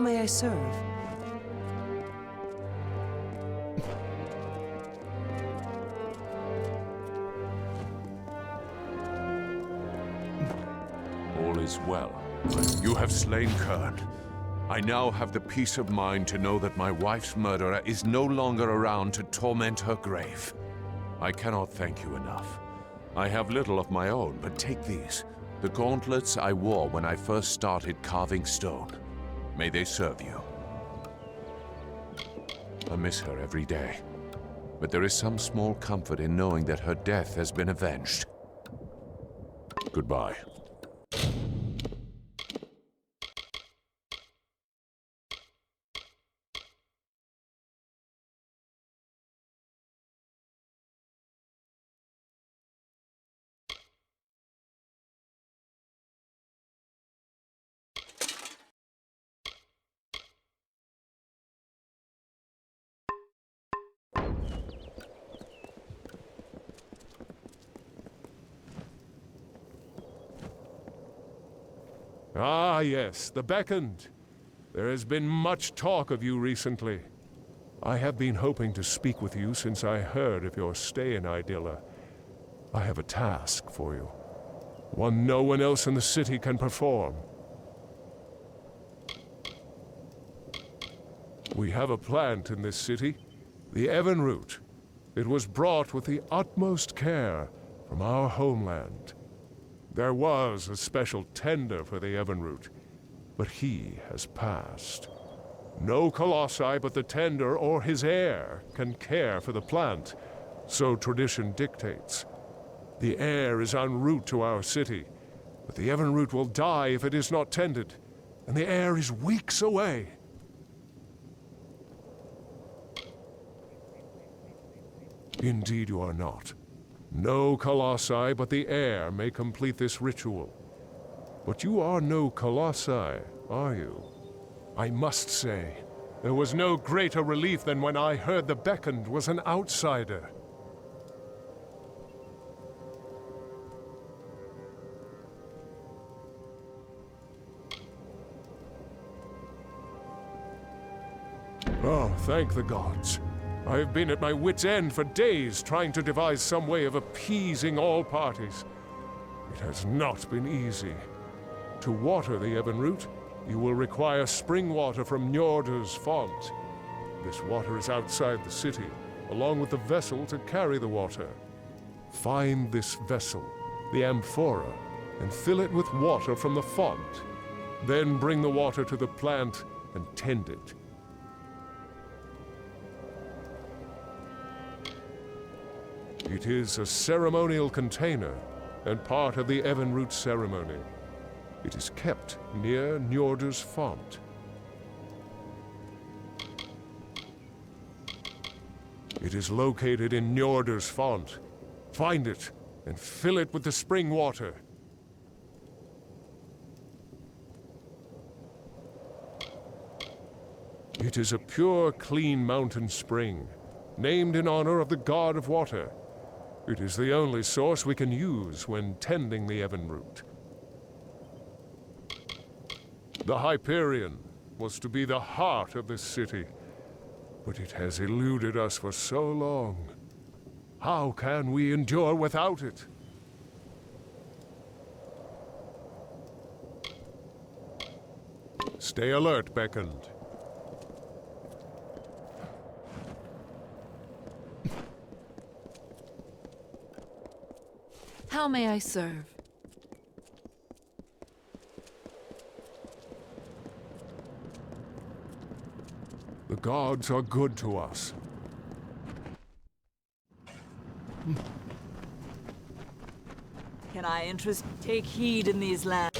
may I serve? All is well. You have slain Kern. I now have the peace of mind to know that my wife's murderer is no longer around to torment her grave. I cannot thank you enough. I have little of my own, but take these. The gauntlets I wore when I first started carving stone. May they serve you. I miss her every day, but there is some small comfort in knowing that her death has been avenged. Goodbye. Ah, yes, the Beckoned. There has been much talk of you recently. I have been hoping to speak with you since I heard of your stay in Idylla. I have a task for you, one no one else in the city can perform. We have a plant in this city, the Evenroot. It was brought with the utmost care from our homeland. There was a special tender for the Evenroot, but he has passed. No colossi but the tender or his heir can care for the plant, so tradition dictates. The heir is en route to our city, but the Evenroot will die if it is not tended, and the heir is weeks away. Indeed you are not. No colossi but the heir may complete this ritual. But you are no colossi, are you? I must say, there was no greater relief than when I heard the Beckoned was an outsider. Oh, thank the gods. I have been at my wit's end for days trying to devise some way of appeasing all parties. It has not been easy. To water the Evenroot, you will require spring water from Njordr's font. This water is outside the city, along with the vessel to carry the water. Find this vessel, the amphora, and fill it with water from the font. Then bring the water to the plant and tend it. It is a ceremonial container and part of the Evenroot ceremony. It is kept near Njordr's font. It is located in Njordr's font. Find it and fill it with the spring water. It is a pure, clean mountain spring, named in honor of the god of water. It is the only source we can use when tending the Evenroot. The Hyperion was to be the heart of this city, but it has eluded us for so long. How can we endure without it? Stay alert, Beckoned. How may I serve? The gods are good to us. Can I take heed in these lands?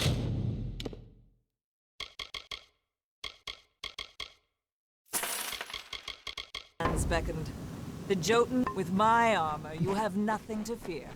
Beckoned. The Jotun, with my armor, you have nothing to fear.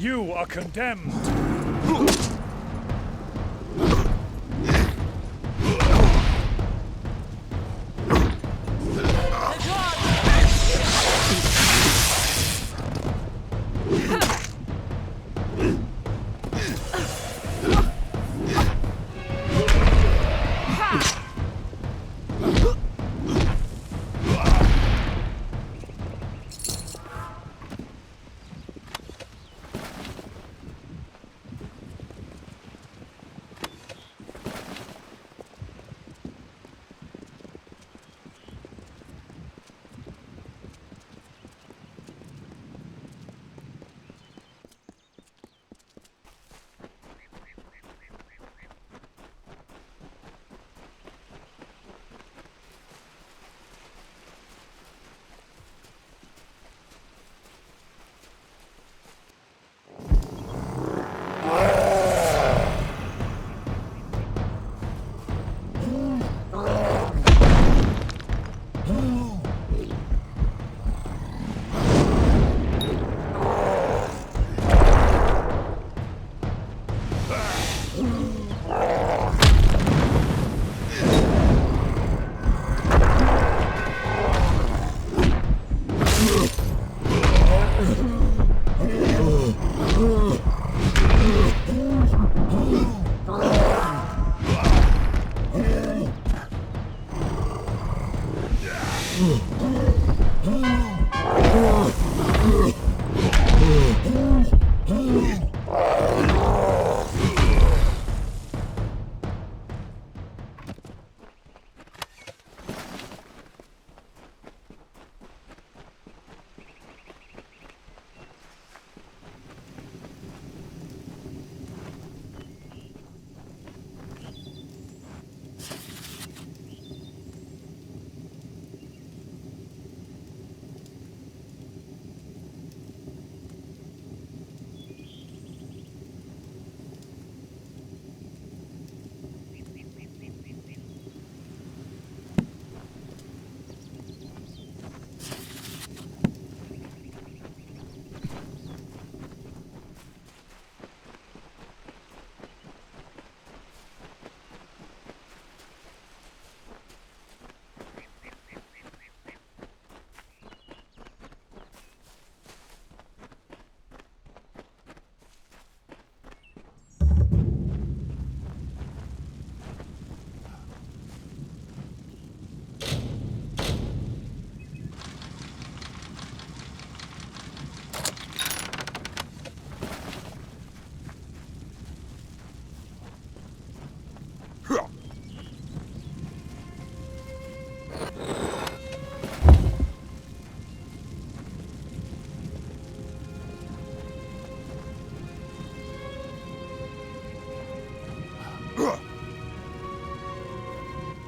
You are condemned.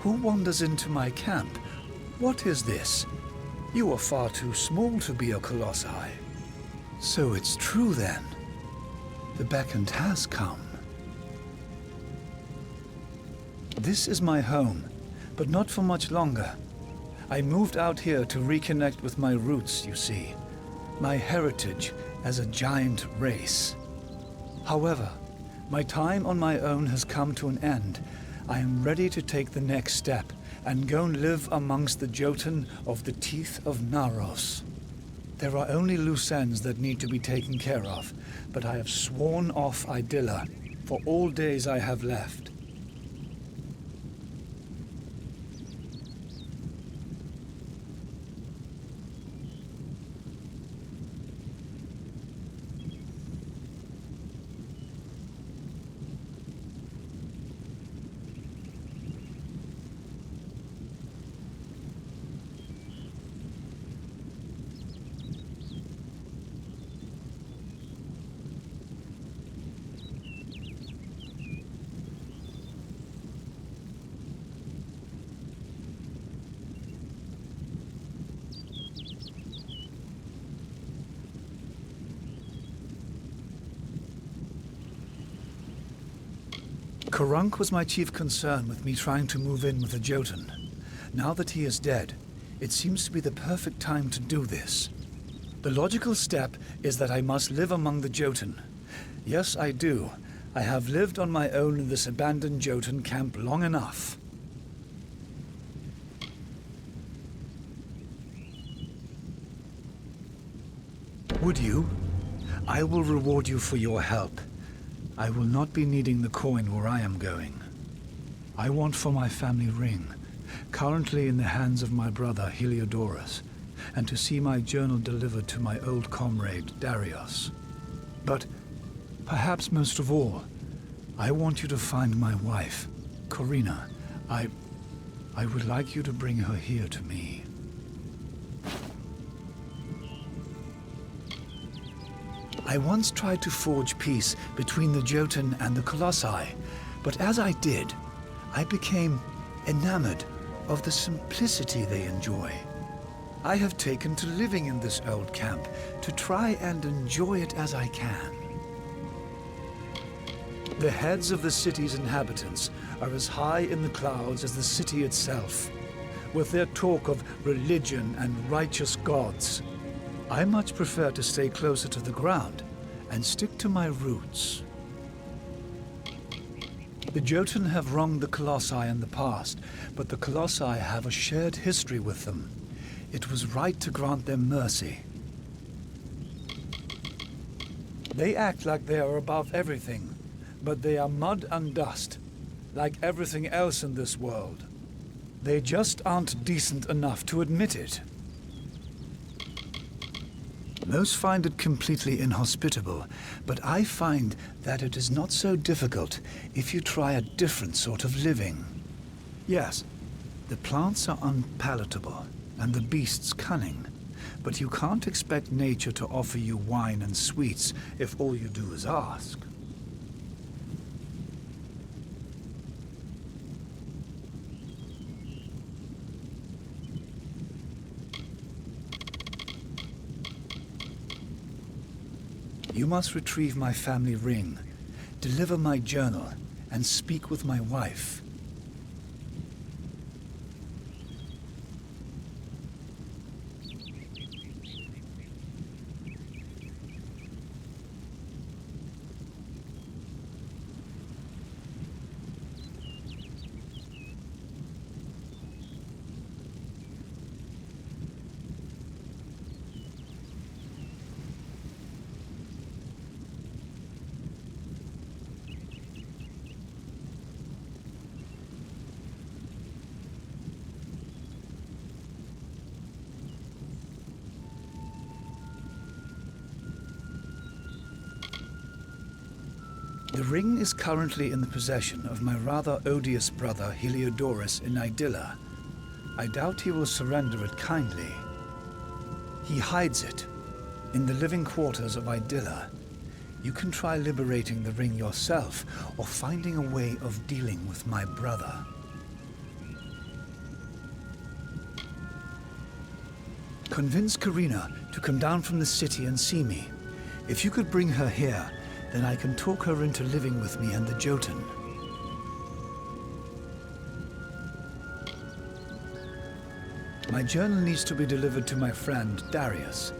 Who wanders into my camp? What is this? You are far too small to be a colossi. So it's true then. The beckoned has come. This is my home, but not for much longer. I moved out here to reconnect with my roots, you see. My heritage as a giant race. However, my time on my own has come to an end. I am ready to take the next step and go and live amongst the Jotun of the Teeth of NAROS. There are only loose ends that need to be taken care of, but I have sworn off Idylla for all days I have left. Karunk was my chief concern with me trying to move in with the Jotun. Now that he is dead, it seems to be the perfect time to do this. The logical step is that I must live among the Jotun. Yes, I do. I have lived on my own in this abandoned Jotun camp long enough. Would you? I will reward you for your help. I will not be needing the coin where I am going. I want for my family ring, currently in the hands of my brother Heliodorus, and to see my journal delivered to my old comrade Darius. But perhaps most of all, I want you to find my wife, Corina. I would like you to bring her here to me. I once tried to forge peace between the Jotun and the Colossi, but as I did, I became enamored of the simplicity they enjoy. I have taken to living in this old camp to try and enjoy it as I can. The heads of the city's inhabitants are as high in the clouds as the city itself, with their talk of religion and righteous gods. I much prefer to stay closer to the ground and stick to my roots. The Jotun have wronged the Colossi in the past, but the Colossi have a shared history with them. It was right to grant them mercy. They act like they are above everything, but they are mud and dust, like everything else in this world. They just aren't decent enough to admit it. Most find it completely inhospitable, but I find that it is not so difficult if you try a different sort of living. Yes, the plants are unpalatable, and the beasts cunning, but you can't expect nature to offer you wine and sweets if all you do is ask. You must retrieve my family ring, deliver my journal, and speak with my wife. The ring is currently in the possession of my rather odious brother Heliodorus in Idylla. I doubt he will surrender it kindly. He hides it in the living quarters of Idylla. You can try liberating the ring yourself or finding a way of dealing with my brother. Convince Corina to come down from the city and see me. If you could bring her here, then I can talk her into living with me and the Jotun. My journal needs to be delivered to my friend, Darius.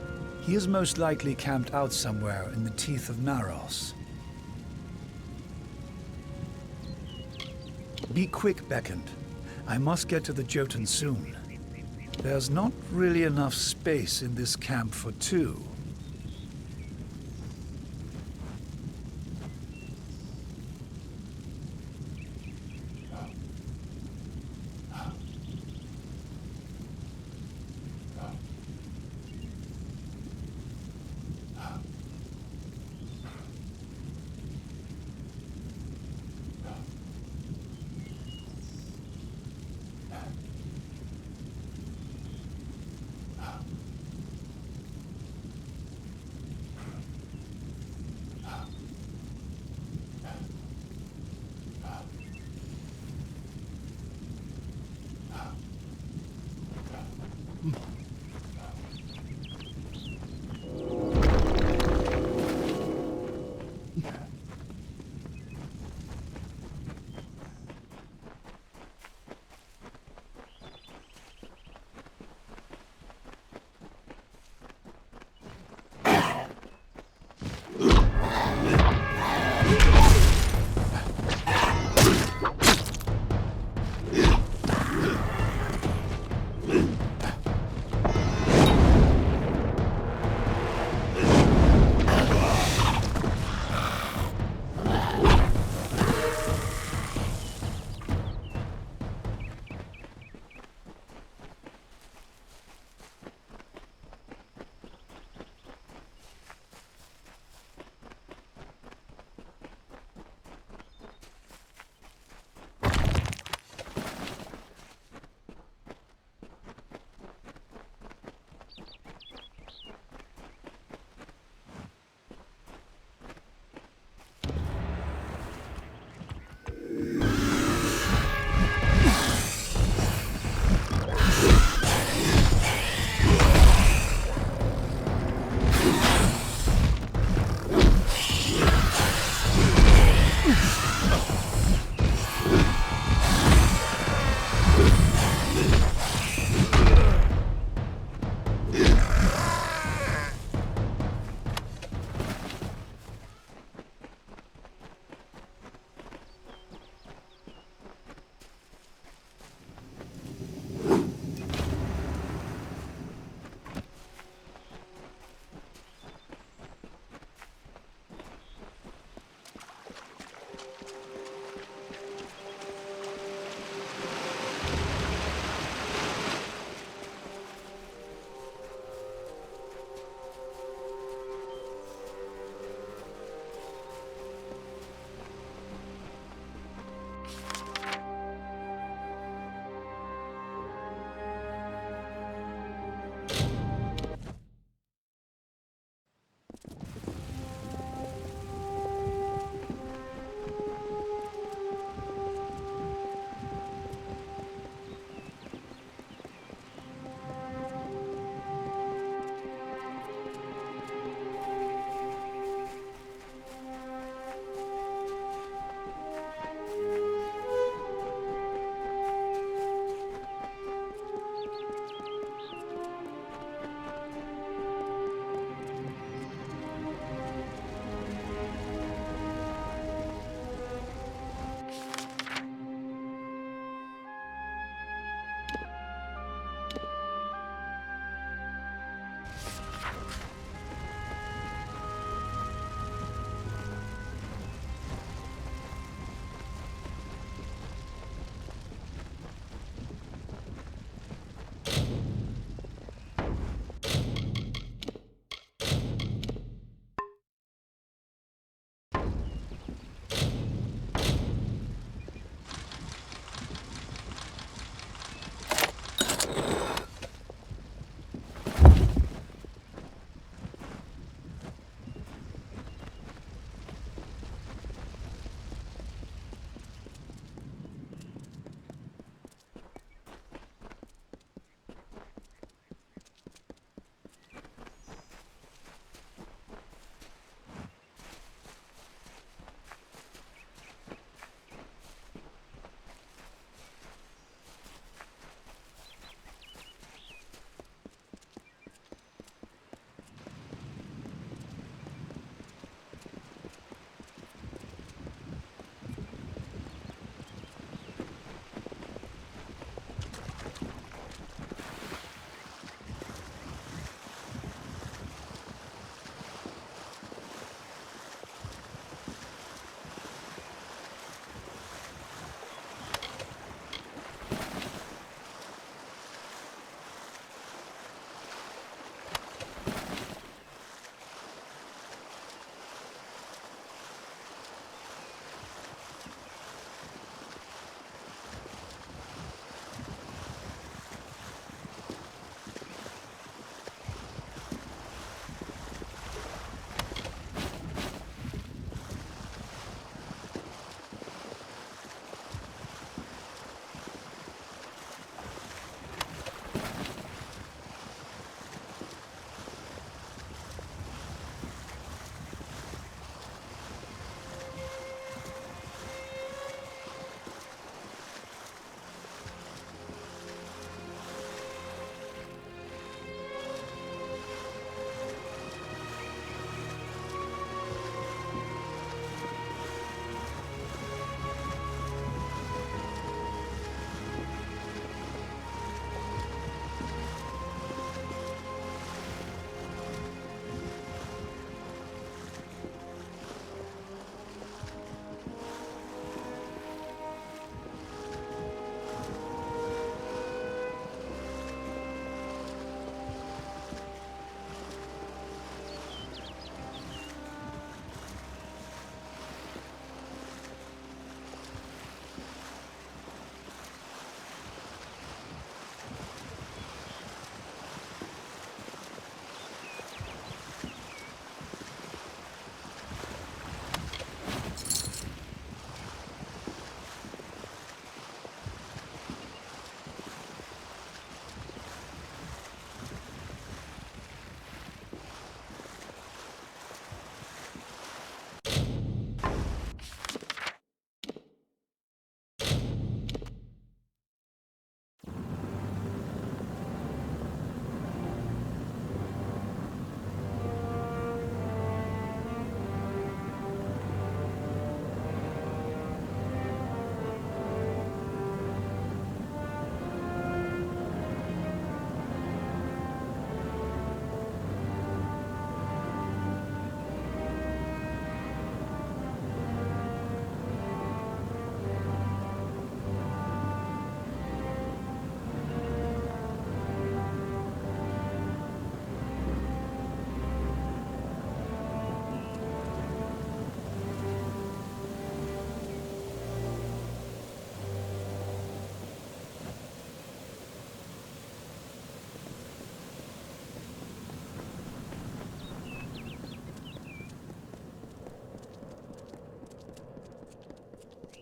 He is most likely camped out somewhere in the teeth of NAROS. Be quick, Beckoned. I must get to the Jotun soon. There's not really enough space in this camp for two.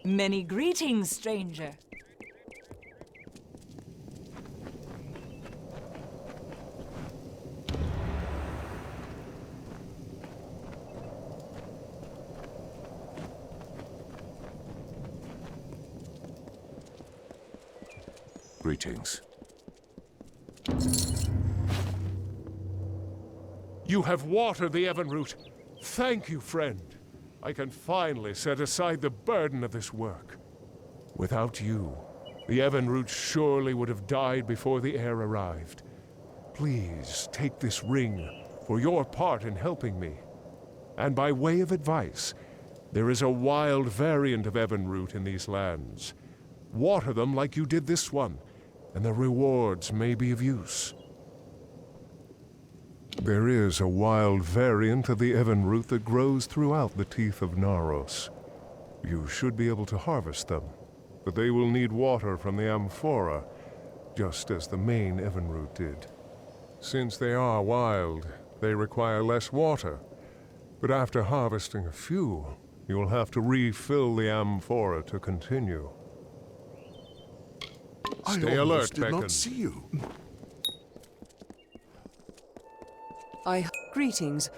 Many greetings, stranger. Greetings. You have watered the Evenroot. Thank you, friend. I can finally set aside the burden of this work. Without you, the Evenroot surely would have died before the heir arrived. Please take this ring for your part in helping me. And by way of advice, there is a wild variant of Evenroot in these lands. Water them like you did this one, and the rewards may be of use. There is a wild variant of the Evenroot that grows throughout the teeth of NAROS. You should be able to harvest them, but they will need water from the amphora, just as the main Evenroot did. Since they are wild, they require less water, but after harvesting a few, you will have to refill the amphora to continue. Stay alert, did Beacon. not see you. Greetings.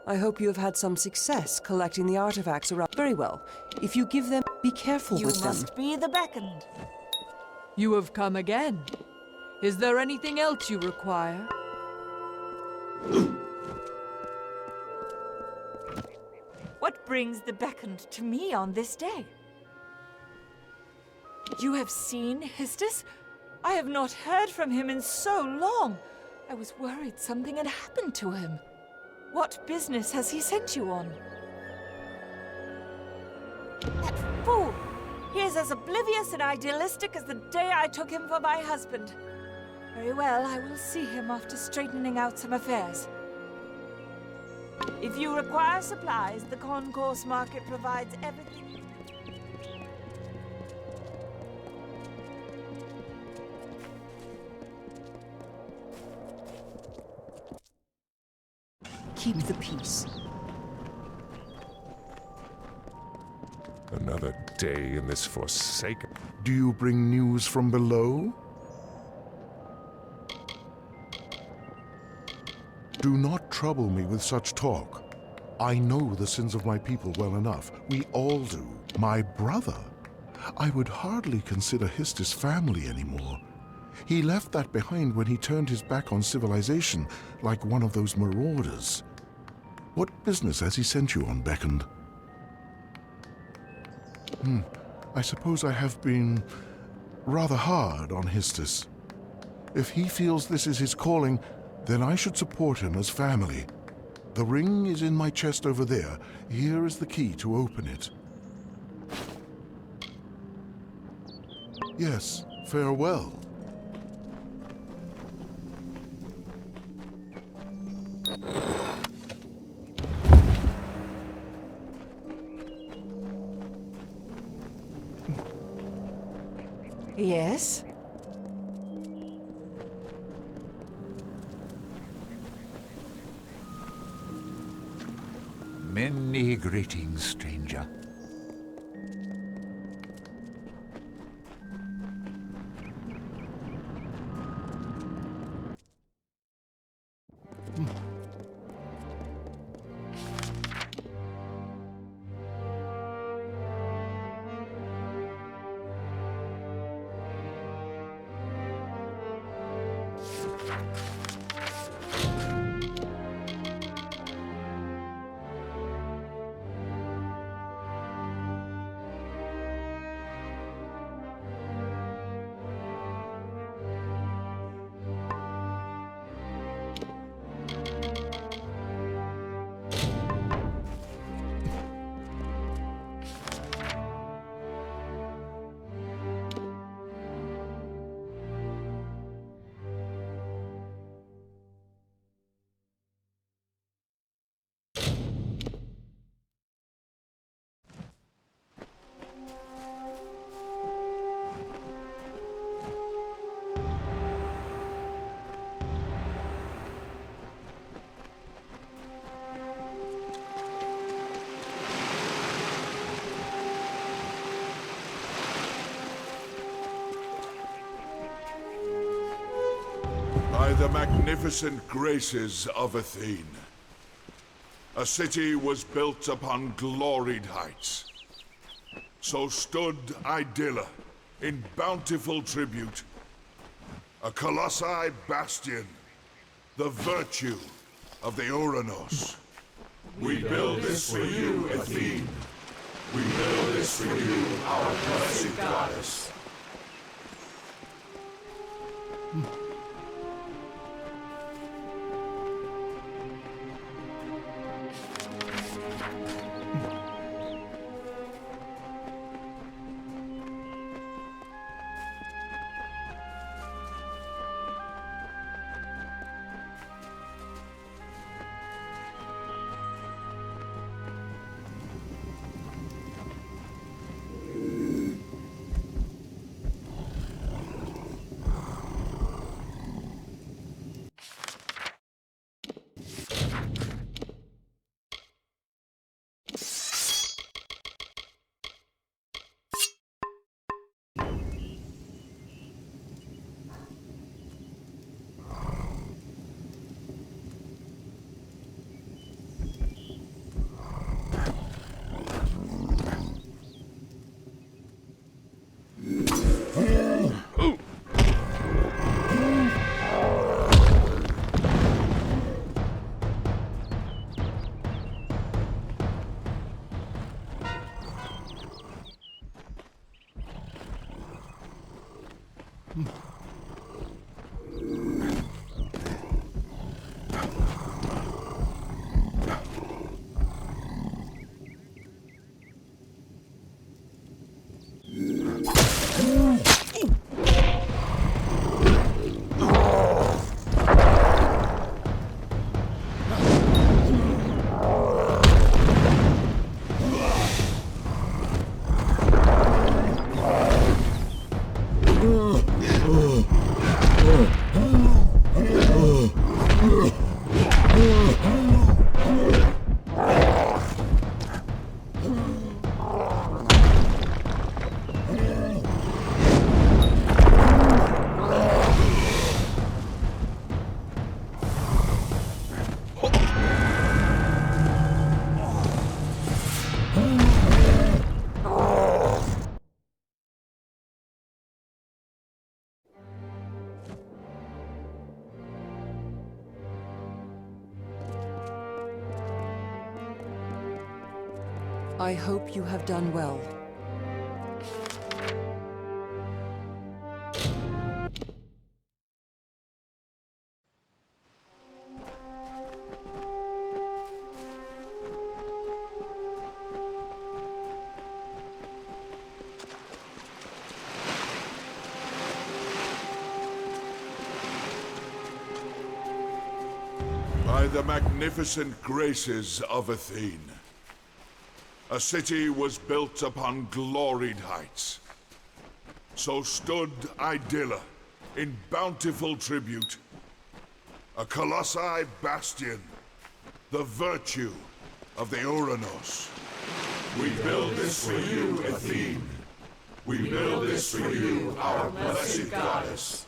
I hope you have had some success collecting the artifacts around. Very well. If you give them, be careful You with them. must be the beckoned. You have come again. Is there anything else you require? What brings the beckoned to me on this day? You have seen Histus? I have not heard from him in so long. I was worried something had happened to him. What business has he sent you on? That fool! He is as oblivious and idealistic as the day I took him for my husband. Very well, I will see him after straightening out some affairs. If you require supplies, the concourse market provides everything. Keep the peace. Another day in this forsaken... Do you bring news from below? Do not trouble me with such talk. I know the sins of my people well enough. We all do. My brother? I would hardly consider Histus family anymore. He left that behind when he turned his back on civilization, like one of those marauders. What business has he sent you on, Beckoned? I suppose I have been rather hard on Histus. If he feels this is his calling, then I should support him as family. The ring is in my chest over there. Here is the key to open it. Yes, farewell. Yes? Many greetings, stranger. By the magnificent graces of Athene, a city was built upon gloried heights. So stood Idylla in bountiful tribute, a colossi bastion, the virtue of the Uranos. We build this for you, Athene. We build this for you, our blessed goddess. I hope you have done well. By the magnificent graces of Athene, a city was built upon gloried heights. So stood Idylla in bountiful tribute, a colossi bastion, the virtue of the Uranos. We build this for you, Athene. We build this for you, our blessed goddess.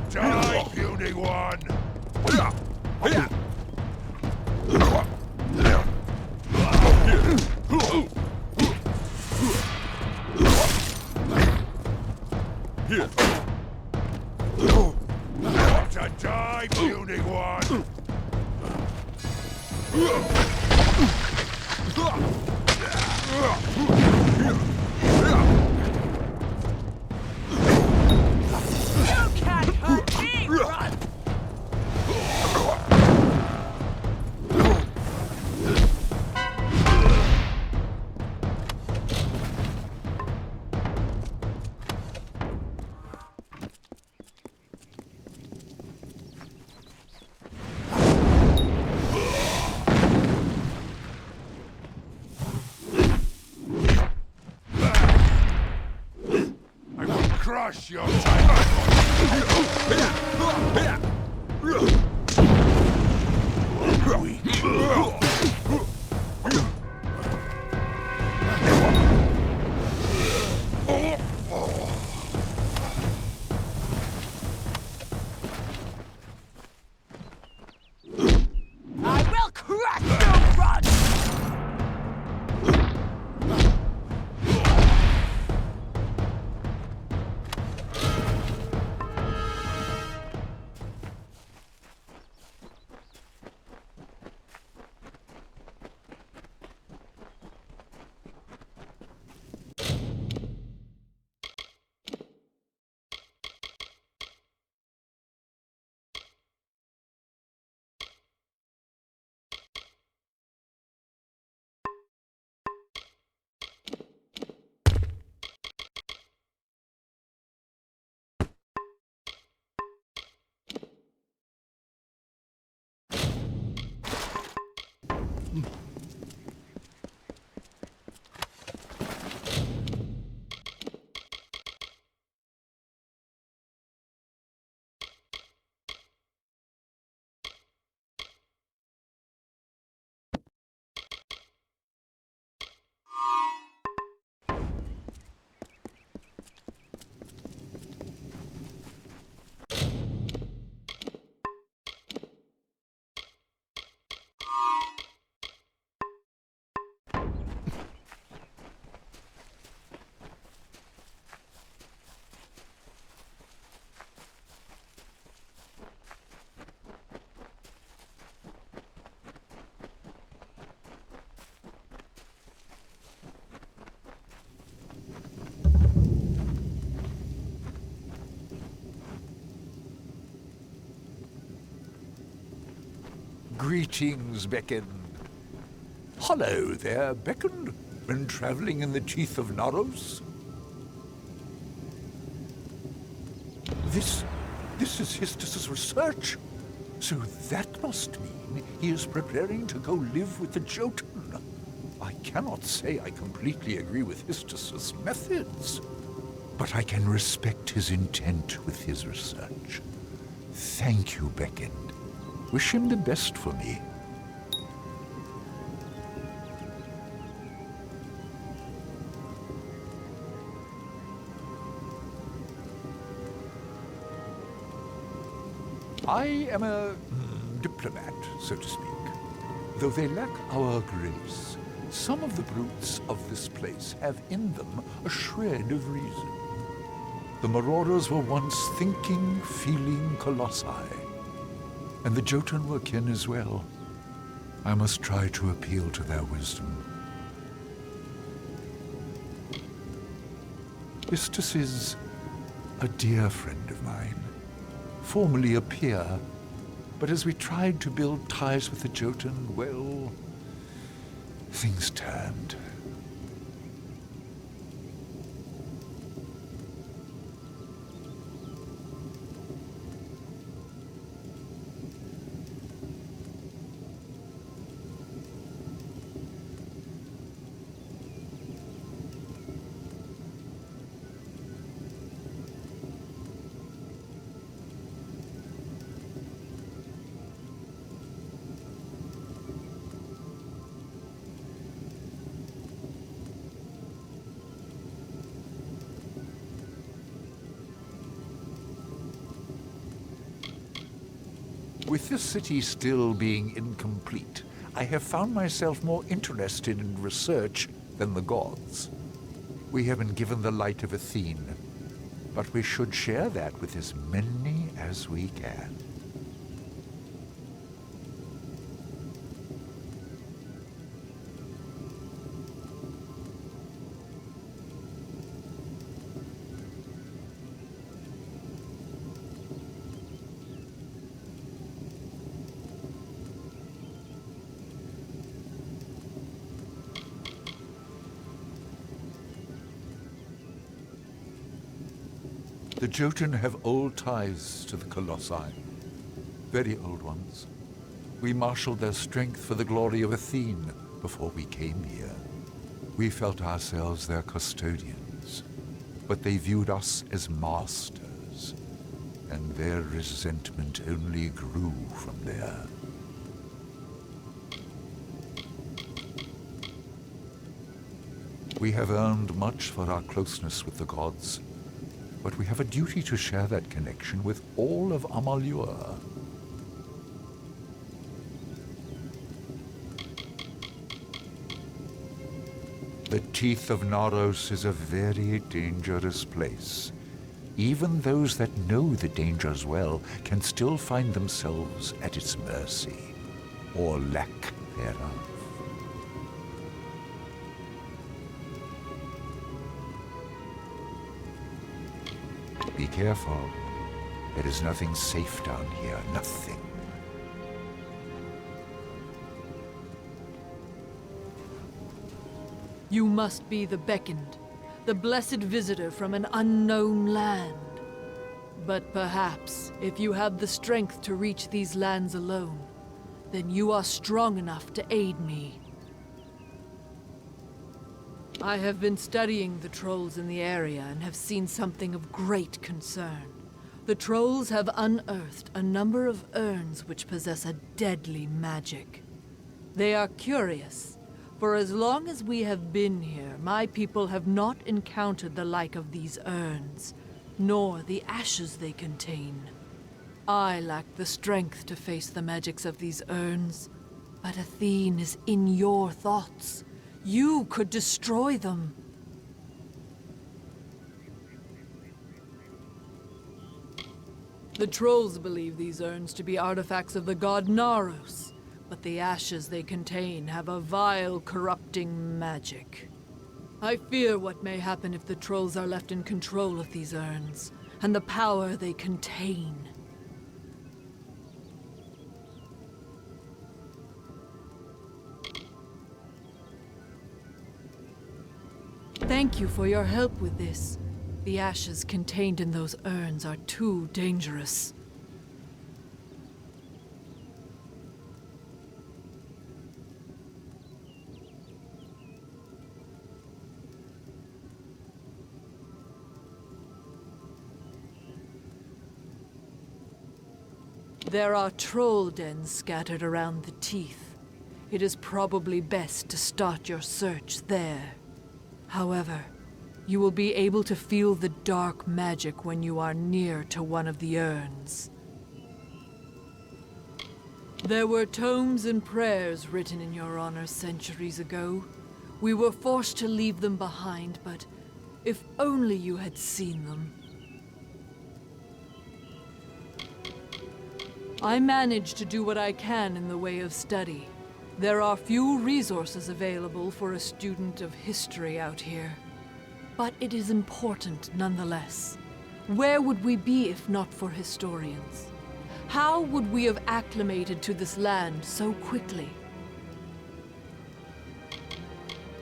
to die, puny one! To die, puny one! You can't hurt me! Run! I will crush your tiny I will crush you! Run! Greetings, Beckon. Hello there, Beckon. Been traveling in the teeth of NAROS? This is Histus's research. So that must mean he is preparing to go live with the Jotun. I cannot say I completely agree with Histus's methods, but I can respect his intent with his research. Thank you, Beckon. Wish him the best for me. I am a diplomat, so to speak. Though they lack our grace, some of the brutes of this place have in them a shred of reason. The marauders were once thinking, feeling colossi, and the Jotun were kin as well. I must try to appeal to their wisdom. Histus is a dear friend of mine, formerly a peer, but as we tried to build ties with the Jotun, well, things turned. With this city still being incomplete, I have found myself more interested in research than the gods. We have been given the light of Athene, but we should share that with as many as we can. The Jotun have old ties to the Colossi, very old ones. We marshaled their strength for the glory of Athene before we came here. We felt ourselves their custodians, but they viewed us as masters, and their resentment only grew from there. We have earned much for our closeness with the gods, but we have a duty to share that connection with all of Amalur. The teeth of NAROS is a very dangerous place. Even those that know the dangers well can still find themselves at its mercy, or lack thereof. Be careful. There is nothing safe down here, nothing. You must be the beckoned, the blessed visitor from an unknown land. But perhaps, if you have the strength to reach these lands alone, then you are strong enough to aid me. I have been studying the trolls in the area and have seen something of great concern. The trolls have unearthed a number of urns which possess a deadly magic. They are curious, for as long as we have been here, my people have not encountered the like of these urns, nor the ashes they contain. I lack the strength to face the magics of these urns, but Athene is in your thoughts. You could destroy them. The trolls believe these urns to be artifacts of the god NAROS, but the ashes they contain have a vile, corrupting magic. I fear what may happen if the trolls are left in control of these urns, and the power they contain. Thank you for your help with this. The ashes contained in those urns are too dangerous. There are troll dens scattered around the teeth. It is probably best to start your search there. However, you will be able to feel the dark magic when you are near to one of the urns. There were tomes and prayers written in your honor centuries ago. We were forced to leave them behind, but if only you had seen them. I managed to do what I can in the way of study. There are few resources available for a student of history out here. But it is important nonetheless. Where would we be if not for historians? How would we have acclimated to this land so quickly?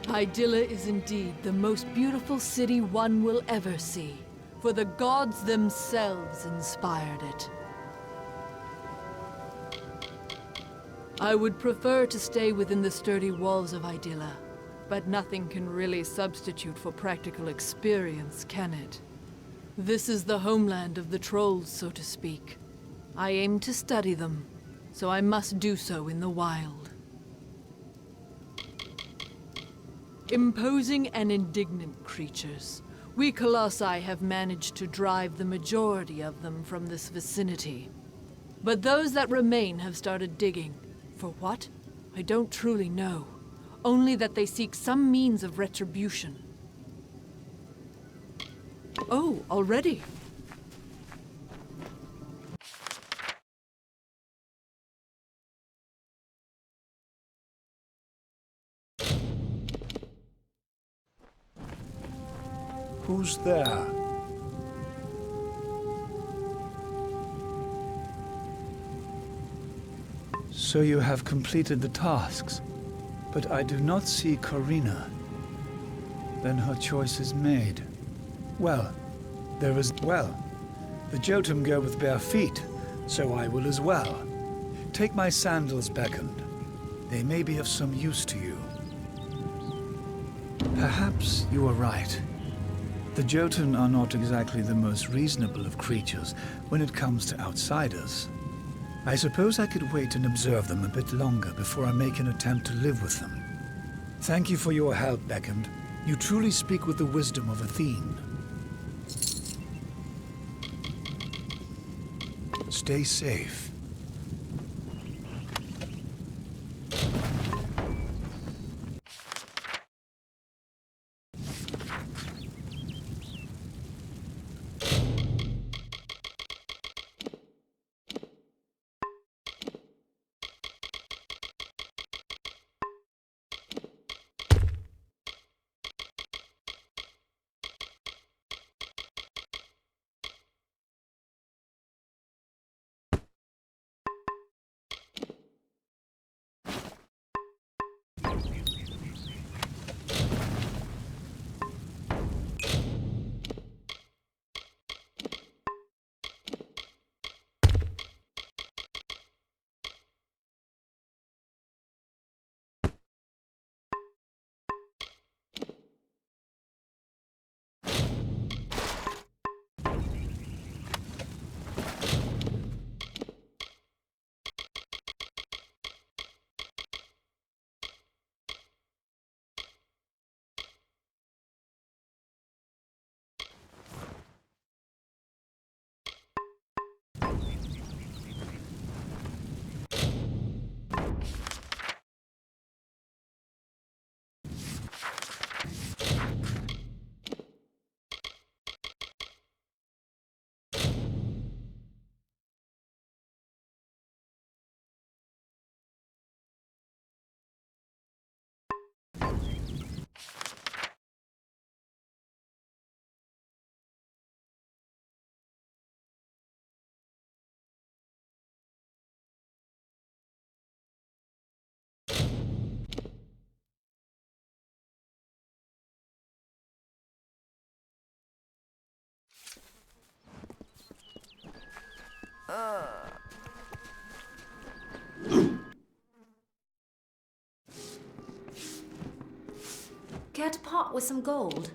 Idylla is indeed the most beautiful city one will ever see, for the gods themselves inspired it. I would prefer to stay within the sturdy walls of Idylla, but nothing can really substitute for practical experience, can it? This is the homeland of the trolls, so to speak. I aim to study them, so I must do so in the wild. Imposing and indignant creatures, we Colossi have managed to drive the majority of them from this vicinity. But those that remain have started digging. For what? I don't truly know. Only that they seek some means of retribution. Oh, already? Who's there? So you have completed the tasks, but I do not see Corina. Then her choice is made. Well, the Jotun go with bare feet, so I will as well. Take my sandals, Beckoned. They may be of some use to you. Perhaps you are right. The Jotun are not exactly the most reasonable of creatures when it comes to outsiders. I suppose I could wait and observe them a bit longer before I make an attempt to live with them. Thank you for your help, Beckoned. You truly speak with the wisdom of Athene. Stay safe. Care to part with some gold?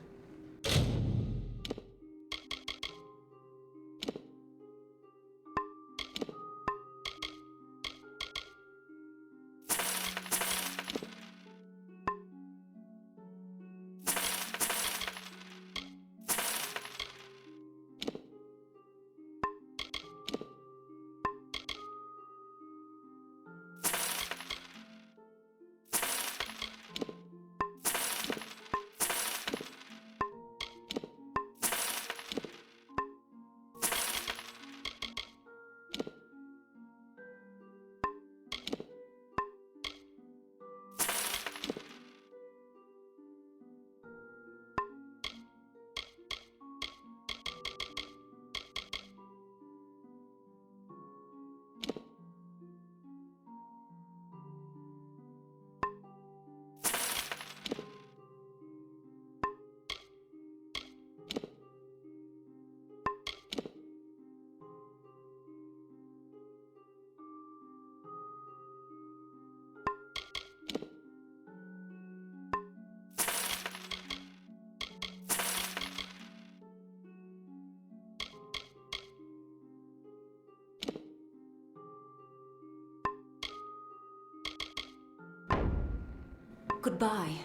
Goodbye.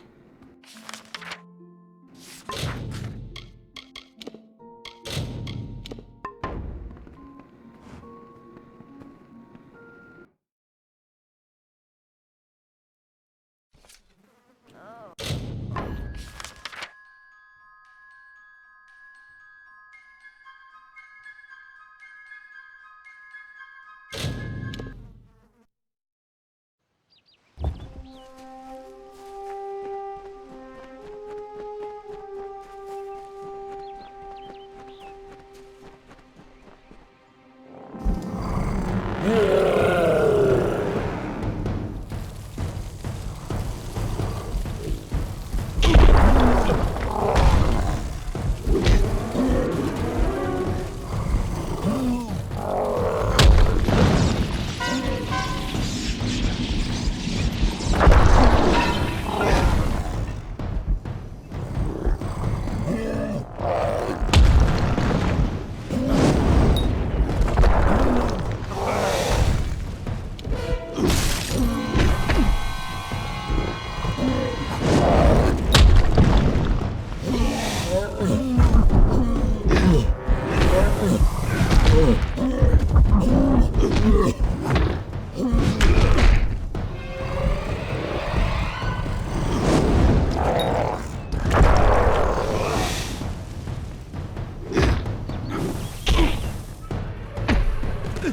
You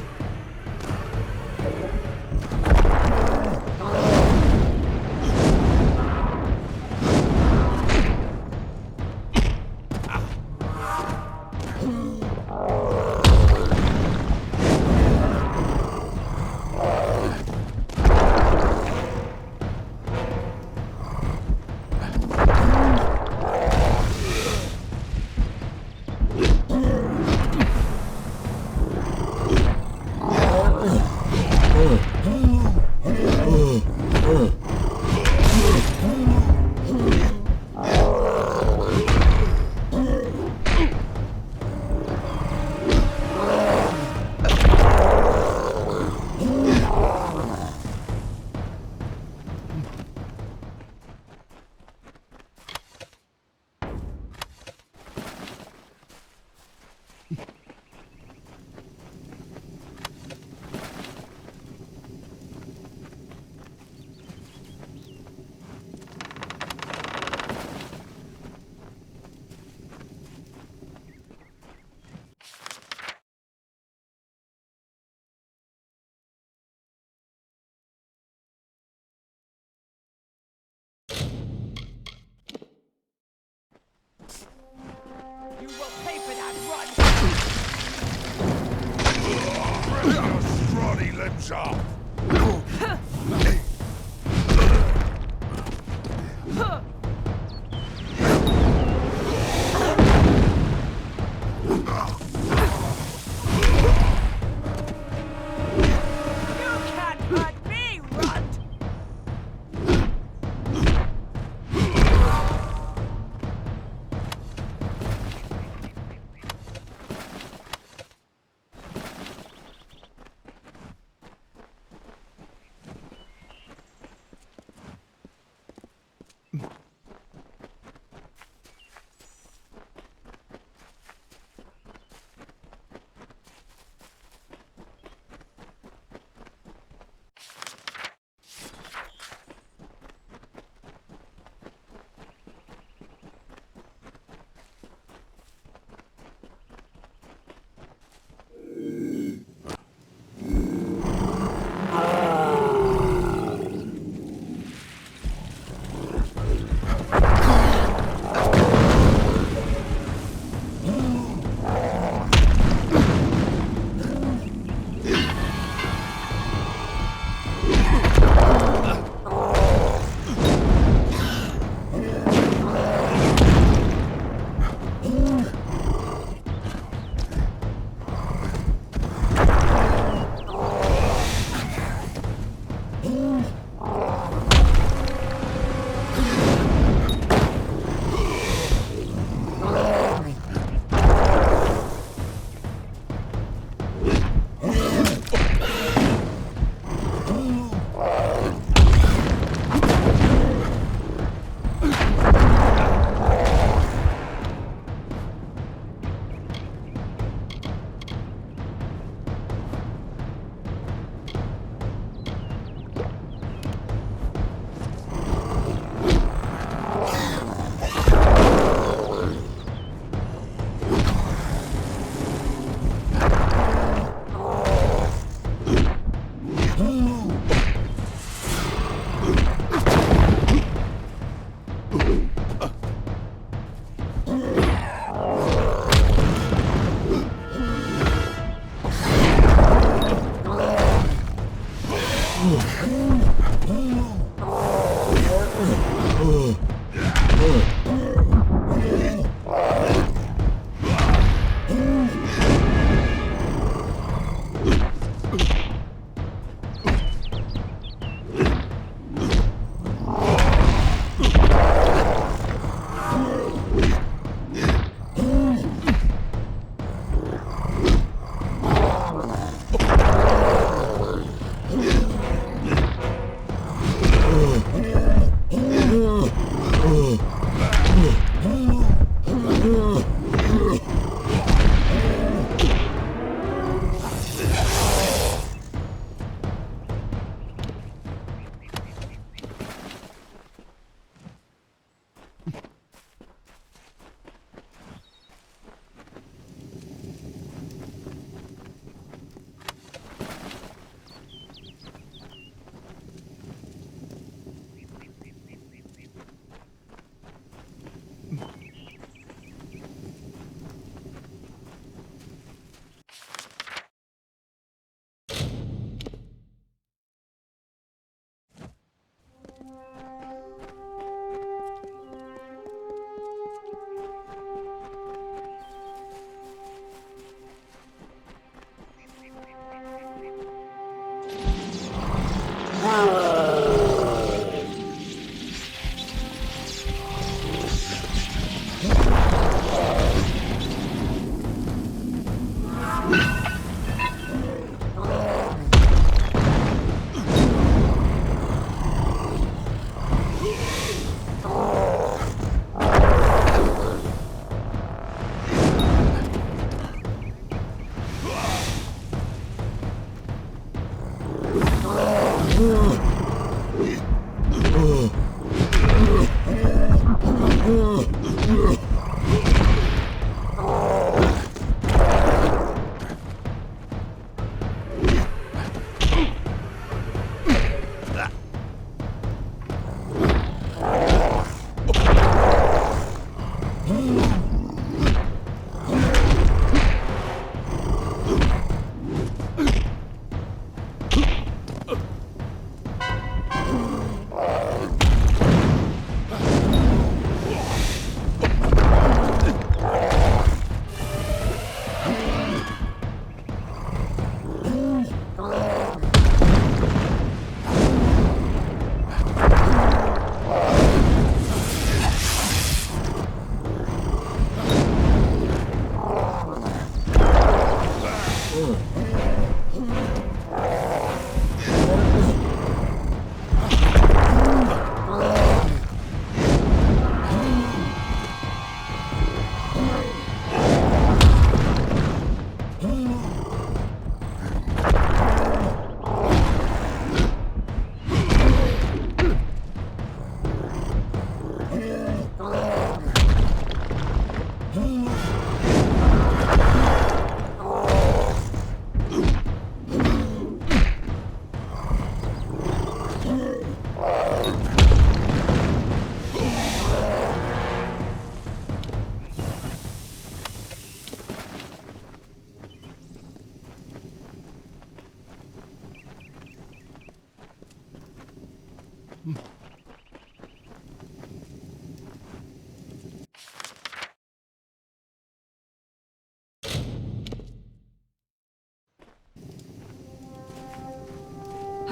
will pay for that, run! Rip your scrawny limbs off! You can't hurt me, run!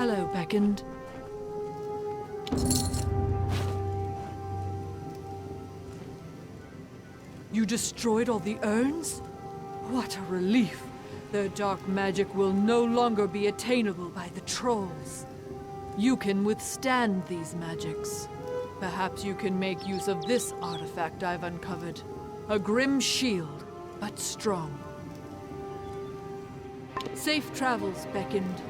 Hello, Beckoned. You destroyed all the urns? What a relief! Their dark magic will no longer be attainable by the trolls. You can withstand these magics. Perhaps you can make use of this artifact I've uncovered. A grim shield, but strong. Safe travels, Beckoned.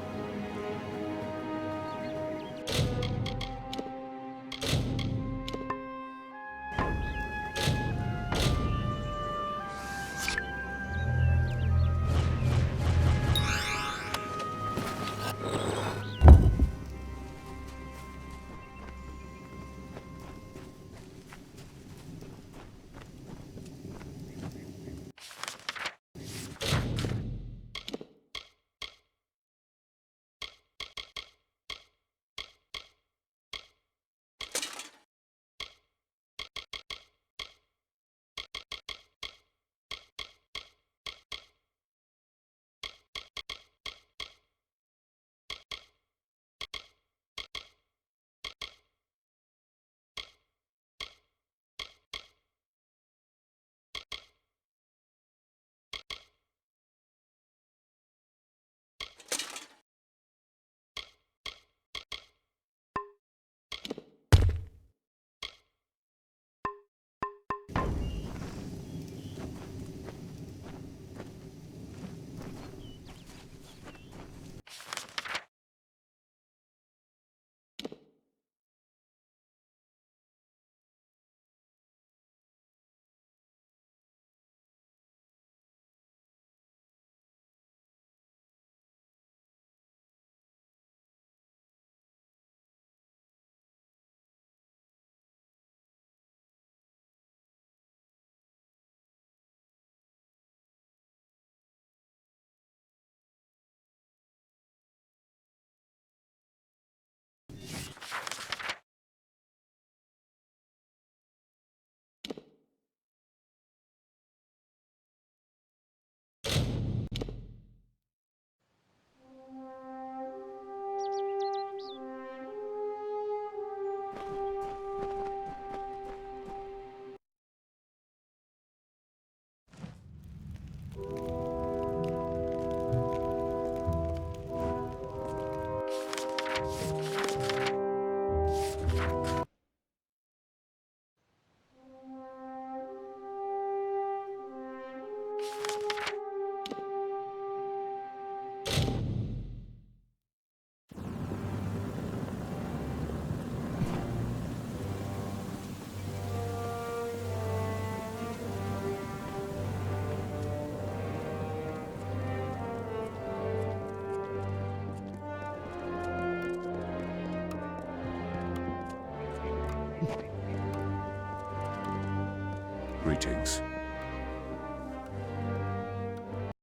Greetings.